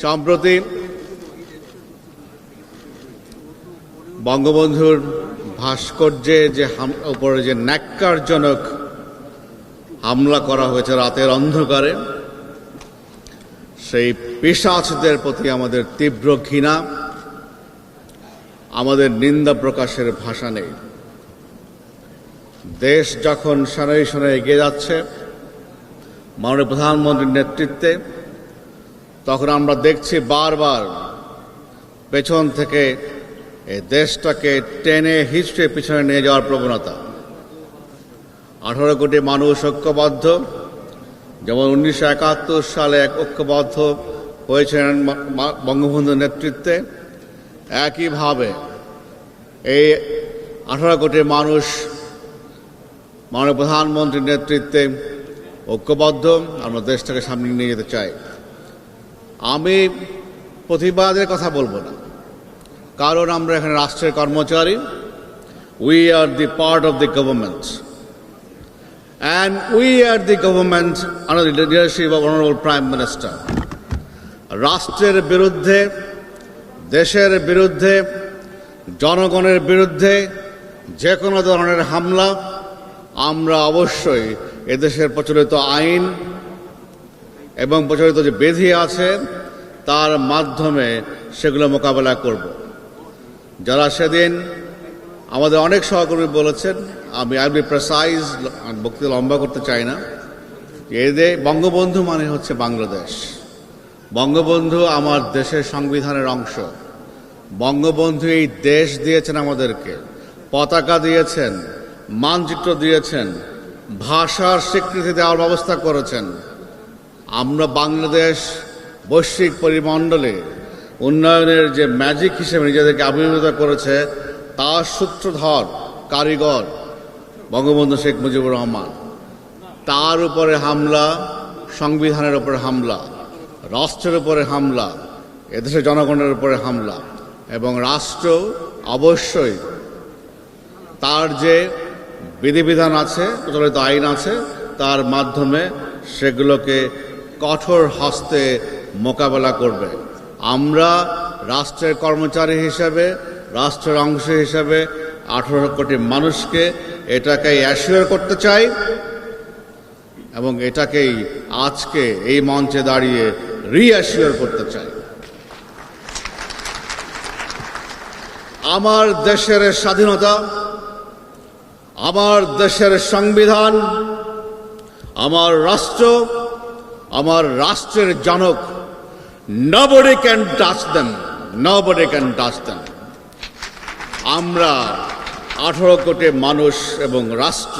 সম্প্রতি বঙ্গবন্ধুর ভাস্কর্যে যে উপরে যে ন্যাক্কারজনক হামলা করা হয়েছে রাতের অন্ধকারে, সেই পিশাচদের প্রতি আমাদের তীব্র ঘৃণা, আমাদের নিন্দা প্রকাশের ভাষা নেই। দেশ যখন সানাই সানাই এগিয়ে যাচ্ছে মাননীয় প্রধানমন্ত্রীর নেতৃত্বে, তখন আমরা দেখছি বারবার পেছন থেকে এই দেশটাকে টেনে হিচড়ে পিছনে নিয়ে যাওয়ার প্রবণতা। 18 কোটি মানুষ ঐক্যবদ্ধ, যেমন 1971 সালে ঐক্যবদ্ধ হয়েছিলেন বঙ্গবন্ধুর নেতৃত্বে, একইভাবে এই 18 কোটি মানুষ মাননীয় প্রধানমন্ত্রীর নেতৃত্বে ঐক্যবদ্ধ। আমরা দেশটাকে সামনে নিয়ে যেতে চাই। আমি প্রতিবাদের কথা বলবো না, কারণ আমরা এখানে রাষ্ট্রের কর্মচারী। We are the part of the government, and we are the government under the leadership of Honorable Prime Minister. রাষ্ট্রের বিরুদ্ধে, দেশের বিরুদ্ধে, জনগণের বিরুদ্ধে যে কোনো ধরনের হামলা আমরা অবশ্যই এদেশের প্রচলিত আইন এবং প্রচলিত যে বিধি আছে তার মাধ্যমে সেগুলো মোকাবেলা করব। যারা সেদিন আমাদের অনেক সহকর্মী বলেছেন, আমি বি প্রেসাইজ, বক্তৃতা লম্বা করতে চাই না, এদের বঙ্গবন্ধু মানে হচ্ছে বাংলাদেশ। বঙ্গবন্ধু আমার দেশের সংবিধানের অংশ। বঙ্গবন্ধু এই দেশ দিয়েছেন আমাদেরকে, পতাকা দিয়েছেন, মানচিত্র দিয়েছেন, ভাষার স্বীকৃতি দেওয়ার ব্যবস্থা করেছেন। আমরা বাংলাদেশ বৈশ্বিক পরিমণ্ডলে উন্নয়নের যে ম্যাজিক হিসেবে নিজেদেরকে আবির্ভূত করেছে, তার সূত্রধর কারিগর বঙ্গবন্ধু শেখ মুজিবুর রহমান। তার উপরে হামলা, সংবিধানের উপরে হামলা, রাষ্ট্রের উপরে হামলা, এদেশের জনগণের উপরে হামলা, এবং রাষ্ট্র অবশ্যই তার যে বিধিবিধান আছে, প্রচলিত আইন আছে, তার মাধ্যমে সেগুলোকে কঠোর হস্তে মোকাবেলা করবে। আমরা রাষ্ট্রের কর্মচারী হিসেবে, রাষ্ট্রের অংশ হিসেবে 18 কোটি মানুষকে এটাকে অ্যাসিওর করতে চাই, এবং এটাকেই আজকে এই মঞ্চে দাঁড়িয়ে রিঅ্যাসিওর করতে চাই। আমার দেশের স্বাধীনতা, আমার দেশের সংবিধান, আমার রাষ্ট্র, আমার রাষ্ট্রের জনক, nobody can touch them, nobody can touch them. আমরা 18 কোটি মানুষ এবং রাষ্ট্র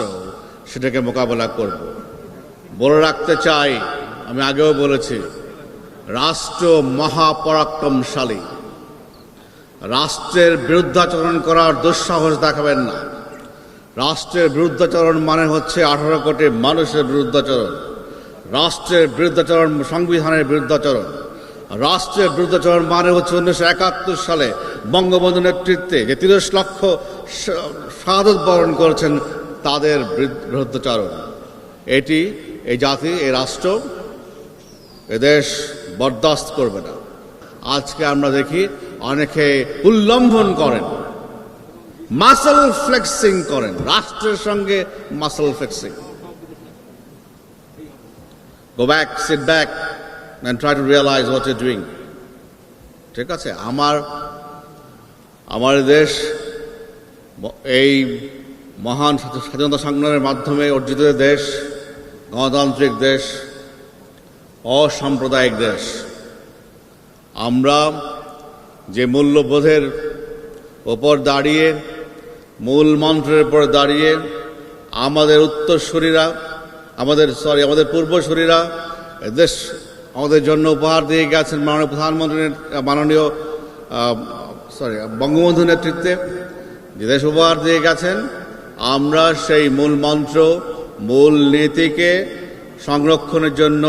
সেটাকে মোকাবেলা করব। বলে রাখতে চাই, আমি আগেও বলেছি, রাষ্ট্র মহাপরাক্রমশালী। রাষ্ট্রের বিরুদ্ধাচরণ করার দুঃসাহস দেখাবেন না। রাষ্ট্রের বিরুদ্ধাচরণ মানে হচ্ছে 18 কোটি মানুষের বিরুদ্ধাচরণ। রাষ্ট্রের বিরুদ্ধাচরণ সংবিধানের বিরুদ্ধাচরণ। রাষ্ট্রের বিরুদ্ধাচরণ মানে হচ্ছে 1971 সালে বঙ্গবন্ধু নেতৃত্বে যে 30 লক্ষ শাহাদত বরণ করেছেন তাদের বিরুদ্ধাচরণ। এটি এই জাতি, এই রাষ্ট্র, এদেশ বরদাস্ত করবে না। আজকে আমরা দেখি অনেকে উল্লঙ্ঘন করেন, মাসল ফ্লেক্সিং করেন, রাষ্ট্রের সঙ্গে muscle flexing. Go back, sit back and try to realize what you're doing. ঠিক আছে, আমার দেশ এই মহান স্বাধীনতা সংগ্রামের মাধ্যমে অর্জিত দেশ, গণতান্ত্রিক দেশ, অসাম্প্রদায়িক দেশ। আমরা যে মূল্যবোধের ওপর দাঁড়িয়ে, মূল মন্ত্রের উপর দাঁড়িয়ে আমাদের উত্তরসূরিরা, আমাদের পূর্বসূরিরা দেশ আমাদের জন্য উপহার দিয়ে গেছেন মাননীয় প্রধানমন্ত্রীর বঙ্গবন্ধু নেতৃত্বে যে দেশ উপহার দিয়ে গেছেন, আমরা সেই মূল মন্ত্র, মূল নীতিকে সংরক্ষণের জন্য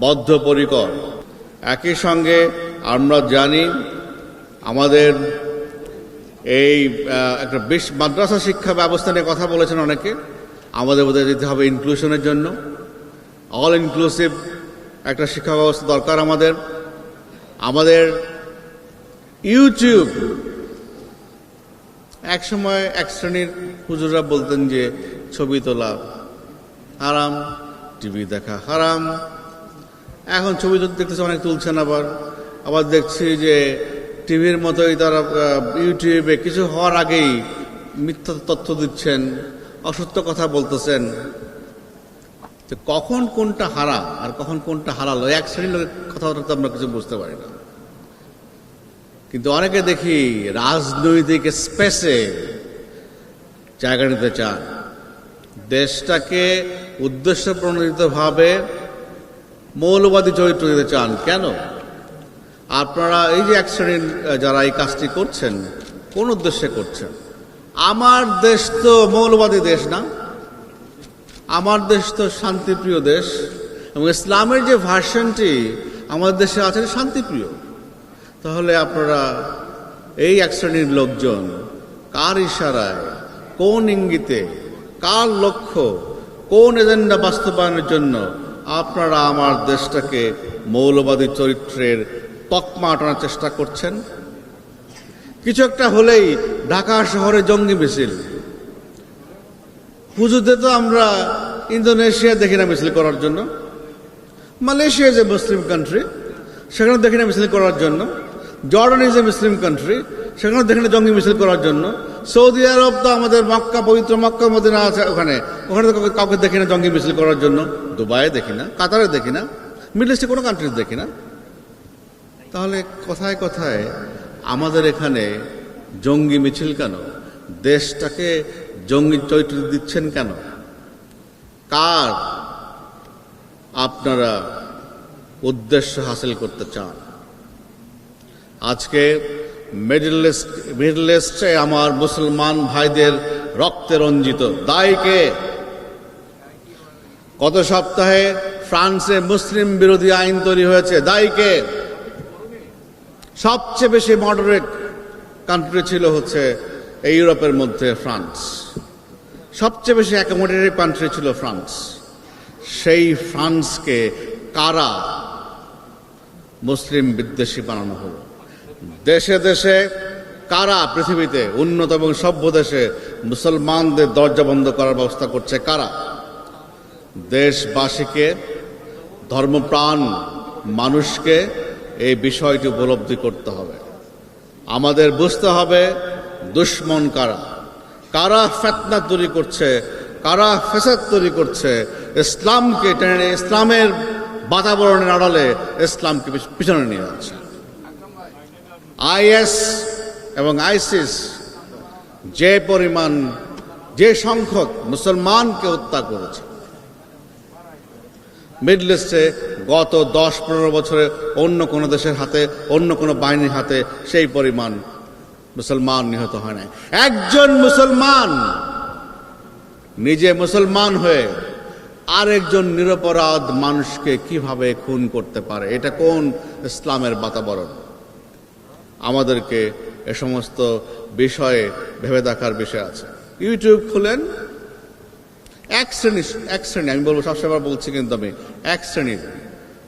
বদ্ধপরিকর। একই সঙ্গে আমরা জানি আমাদের এই একটা মাদ্রাসা শিক্ষা ব্যবস্থা নিয়ে কথা বলেছেন অনেকে। আমাদের বোধহয় দিতে হবে ইনক্লুশনের জন্য, অল ইনক্লুসিভ একটা শিক্ষা ব্যবস্থা দরকার আমাদের। আমাদের ইউটিউব, এক সময় এক শ্রেণীর হুজুররা বলতেন যে ছবি তোলা হারাম, টিভি দেখা হারাম। এখন ছবি দেখতেছে অনেক তুলছেন, আবার দেখছি যে টিভির মতোই তারা ইউটিউবে কিছু হওয়ার আগেই মিথ্যা তথ্য দিচ্ছেন, অসত্য কথা বলতেছেন। তো কখন কোনটা হারাম আর কখন কোনটা হালাল, এক শ্রেণীর লোকের কথাটা তো আমরা কিছু বুঝতে পারি না। কিন্তু অনেকে দেখি রাজনৈতিক স্পেসে জায়গা নিতে চান, দেশটাকে উদ্দেশ্য প্রণোদিতভাবে মৌলবাদী চরিত্র দিতে চান। কেন? আপনারা এই যে এক শ্রেণীর যারা এই কাজটি করছেন, কোন উদ্দেশ্যে করছেন? আমার দেশ তো মৌলবাদী দেশ না, আমার দেশ তো শান্তিপ্রিয় দেশ, এবং ইসলামের যে ভার্সনটি আমাদের দেশে আছে শান্তিপ্রিয়। তাহলে আপনারা এই এক শ্রেণীর লোকজন কার ইশারায়, কোন ইঙ্গিতে, কার লক্ষ্য, কোন এজেন্ডা বাস্তবায়নের জন্য আপনারা আমার দেশটাকে মৌলবাদী চরিত্রের তকমা আটানোর চেষ্টা করছেন? কিছু একটা হলেই ঢাকা শহরে জঙ্গি মিছিল। পুজোতে তো আমরা ইন্দোনেশিয়া দেখি না মিছিল করার জন্য, মালয়েশিয়া যে মুসলিম কান্ট্রি সেখানে দেখি না মিছিল করার জন্য, Jordan is a Muslim country সেখানে দেখি না জঙ্গি মিছিল করার জন্য, সৌদি আরব তো আমাদের মক্কা, পবিত্র মক্কা মদিনা আছে, ওখানে তো কাউকে দেখি না জঙ্গি মিছিল করার জন্য, দুবাইয়ে দেখি না, কাতারে দেখি না, মিডল ইস্টে কোনো কান্ট্রিজ দেখি না। তাহলে কথায় কথায় আমাদের এখানে জঙ্গি মিছিল কেন? দেশটাকে জঙ্গি চরিত্র দিচ্ছেন কেন? কার আপনারা উদ্দেশ্য হাসিল করতে চান? আজকে মিডল ইস্টে আমার মুসলমান ভাইদের রক্তে রঞ্জিত, দায়ী কে? গত সপ্তাহে ফ্রান্সে মুসলিম বিরোধী আইন তৈরি হয়েছে, দায়ী কে? সবচেয়ে বেশি মডারেট কান্ট্রি ছিল হচ্ছে এই ইউরোপের মধ্যে ফ্রান্স, সবচেয়ে বেশি অ্যাকোমোডেটিভ কান্ট্রি ছিল ফ্রান্স। সেই ফ্রান্সকে কারা মুসলিম বিদ্বেষী বানানো হলো? দেশে দেশে কারা পৃথিবীতে উন্নত এবং সভ্য দেশে মুসলমানদের দরজা বন্ধ করার ব্যবস্থা করছে? কারা? দেশবাসীকে, ধর্মপ্রাণ মানুষকে এই বিষয়টি উপলব্ধি করতে হবে। আমাদের বুঝতে হবে দুশ্মন কারা, কারা ফিতনা তৈরি করছে, কারা ফ্যাসাদ তৈরি করছে, ইসলামকে টেনে, ইসলামের বাতাবরণের আড়ালে ইসলামকে পিছনে নিয়ে যাচ্ছে। আইএস এবং আইসিস যে পরিমাণ, যে সংখ্যক মুসলমানকে হত্যা করেছে, মিডল ইস্টে গত 10-15 বছরে অন্য কোনো দেশের হাতে, অন্য কোনো বাহিনীর হাতে সেই পরিমাণ মুসলমান নিহত হয় নাই। একজন মুসলমান নিজে মুসলমান হয়ে আরেকজন নিরপরাধ মানুষকে কিভাবে খুন করতে পারে? এটা কোন ইসলামের বাতাবরণ? আমাদেরকে এ সমস্ত বিষয়ে ভেবে দেখার বিষয় আছে। ইউটিউব খুলেন, এক শ্রেণী আমি বলবো, সবসময় বলছি কিন্তু আমি, এক শ্রেণীর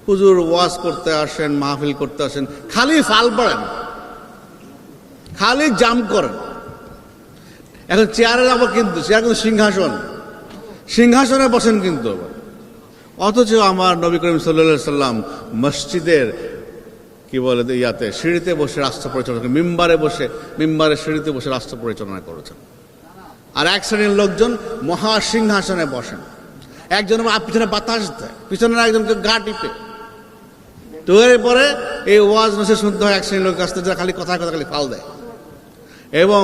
হুজুর ওয়াজ করতে আসেন, মাহফিল করতে আসেন, খালি ফাল পড়েন, খালি জাম করেন। এখন চেয়ারে যাবো, কিন্তু চেয়ার কিন্তু সিংহাসনে বসেন কিন্তু। অথচ আমার নবী করিম সাল্লাল্লাহু সাল্লাম মসজিদের কি বলে ইয়াতে সিঁড়িতে বসে রাষ্ট্র পরিচালনা করেন, মিম্বারের সিঁড়িতে বসে রাষ্ট্র পরিচালনা করেছেন। আর এক শ্রেণীর লোকজন মহাসিংহাসনে বসেন, একজন পিছনে বাতাস দেয়, পিছনের একজনকে গা টিপে। তো এরপরে এই ওয়াজ নসিহত শুনতে হয় এক শ্রেণীর লোকের কাছ থেকে, যারা খালি কথা খালি ফাল দেয়, এবং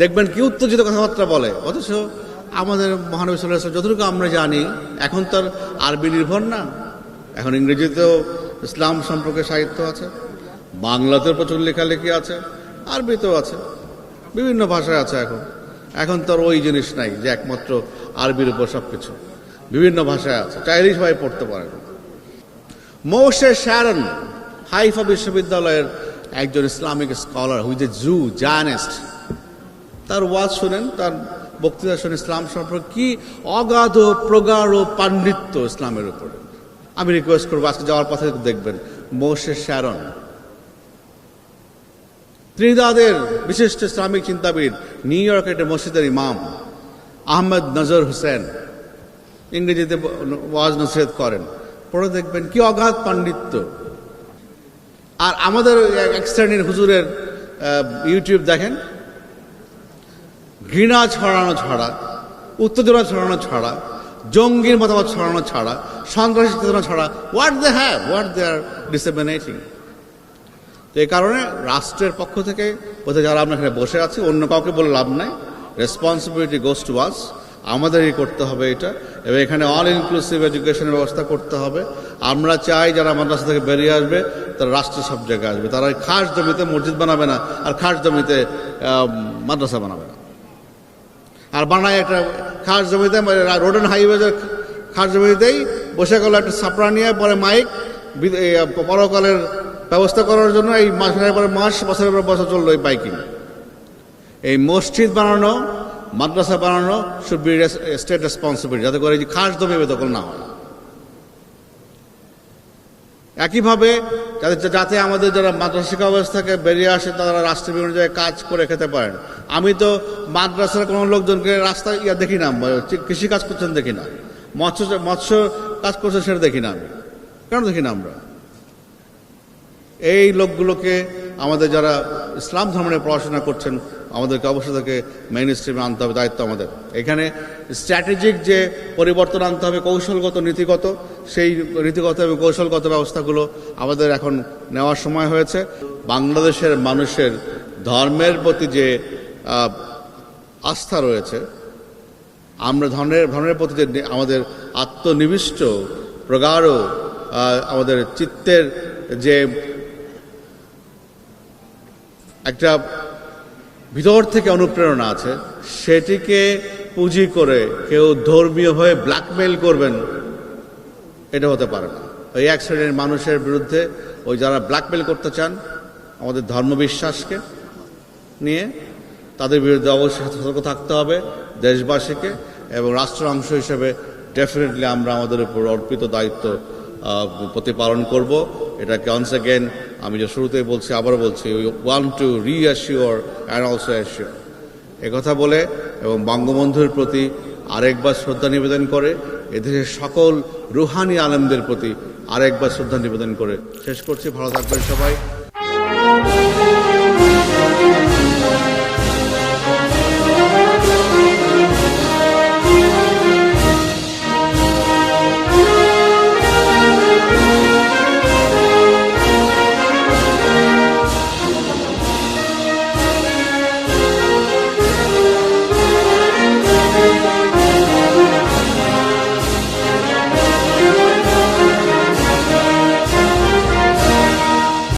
দেখবেন কি উত্তেজিত কথাবার্তা বলে। অথচ আমাদের মহানবী সাল্লাল্লাহু আলাইহি ওয়াসাল্লাম যতটুকু আমরা জানি, এখন তার আরবি নির্ভর না, এখন ইংরেজিতেও ইসলাম সম্পর্কে সাহিত্য আছে, বাংলাতেও প্রচুর লেখালেখি আছে, আরবিতেও আছে, বিভিন্ন ভাষায় আছে। এখন তো আর ওই জিনিস নাই যে একমাত্র আরবির উপর সবকিছু, বিভিন্ন ভাষায় আছে, চাইলেই সবাই পড়তে পারে। মোশে শ্যারন হাইফা বিশ্ববিদ্যালয়ের একজন Islamic scholar, who's a Jew Zionist, তার ওয়াজ শুনেন, তার বক্তৃতা শুনে ইসলাম সম্পর্কে কি অগাধ প্রগাঢ় পাণ্ডিত্য ইসলামের উপরে। আমি রিকোয়েস্ট করবো আজকে যাওয়ার পথে দেখবেন মোশে শ্যারন, ত্রিনিদাদের বিশিষ্ট ইসলামিক চিন্তাবিদ, নিউ ইয়র্কের একটা মসজিদের ইমাম আহমেদ নজর হোসেন ইংরেজিতে ওয়াজ নসিহত করেন, পড়ে দেখবেন কি অগাধ পাণ্ডিত্য। আর আমাদের এক শ্রেণীর হুজুরের ইউটিউব দেখেন, ঘৃণা ছড়ানো ছাড়া, উত্তেজনা ছড়ানো ছাড়া, জঙ্গির মতামত ছড়ানো ছাড়া, সন্ত্রাসী চেতনা ছাড়া হোয়াট দে আর ডিসেমিনেটিং। তো এই কারণে রাষ্ট্রের পক্ষ থেকে বোধহয় যারা আমরা এখানে বসে আছি, অন্য কাউকে বলে লাভ নাই, রেসপন্সিবিলিটি গোস টু আস, আমাদেরই করতে হবে এটা। এবং এখানে অল ইনক্লুসিভ এডুকেশনের ব্যবস্থা করতে হবে। আমরা চাই যারা মাদ্রাসা থেকে বেরিয়ে আসবে তারা রাষ্ট্রের সব জায়গায় আসবে, তারা খাস জমিতে মসজিদ বানাবে না আর খাস জমিতে মাদ্রাসা বানাবে না। আর বানায় একটা খাস জমিতে, রোড অ্যান্ড হাইওয়েজের খাস জমিতেই বসে গেল একটা ছাপড়া নিয়ে, পরে মাইক পরকালের ব্যবস্থা করার জন্য এই মাসের পরে মাস, বছরের পর বছর চললো এই বাইকিং। এই মসজিদ বানানো, মাদ্রাসা বানানো শুড বি স্টেট রেসপন্সিবিলিটি, যাতে করে এই খাস জমি বেদখল না হয়। একইভাবে যাতে আমাদের যারা মাদ্রাসা শিক্ষা ব্যবস্থা থেকে বেরিয়ে আসে তারা রাষ্ট্রের বিভিন্ন জায়গায় কাজ করে খেতে পারেন। আমি তো মাদ্রাসার কোনো লোকজনকে রাস্তায় দেখি না, কৃষি কাজ করছেন দেখি না, মৎস্য কাজ করছেন সেটা দেখি না। আমি কেন দেখি না? আমরা এই লোকগুলোকে, আমাদের যারা ইসলাম ধর্ম নিয়ে পড়াশোনা করছেন, আমাদেরকে অবশ্যই তাকে মেইন স্ট্রিমে আনতে হবে, দায়িত্ব আমাদের। এখানে স্ট্র্যাটেজিক যে পরিবর্তন আনতে হবে, কৌশলগত নীতিগত, সেই নীতিগত এবং কৌশলগত ব্যবস্থাগুলো আমাদের এখন নেওয়ার সময় হয়েছে। বাংলাদেশের মানুষের ধর্মের প্রতি যে আস্থা রয়েছে, আমরা ধর্মের প্রতি যে আমাদের আত্মনিবিষ্ট প্রগাঢ় আমাদের চিত্তের যে একটা ভিতর থেকে অনুপ্রেরণা আছে, সেটিকে পুঁজি করে কেউ ধর্মীয় হয়ে ব্ল্যাকমেইল করবেন, এটা হতে পারে না। ওই এক শ্রেণীর মানুষের বিরুদ্ধে, ওই যারা ব্ল্যাকমেইল করতে চান আমাদের ধর্মবিশ্বাসকে নিয়ে, তাদের বিরুদ্ধে অবশ্যই সতর্ক থাকতে হবে দেশবাসীকে। এবং রাষ্ট্রের অংশ হিসেবে ডেফিনেটলি আমরা আমাদের উপর অর্পিত দায়িত্ব প্রতিপালন করব। এটাকে অনস অ্যাগেন আমি যে শুরুতেই বলছি, আবার বলছি, we want to reassure and also assure, একথা বলে এবং বঙ্গবন্ধুর প্রতি আরেকবার শ্রদ্ধা নিবেদন করে, এদেশের সকল রুহানি আলেমদের প্রতি আরেকবার শ্রদ্ধা নিবেদন করে শেষ করছি। ভালো থাকবেন সবাই।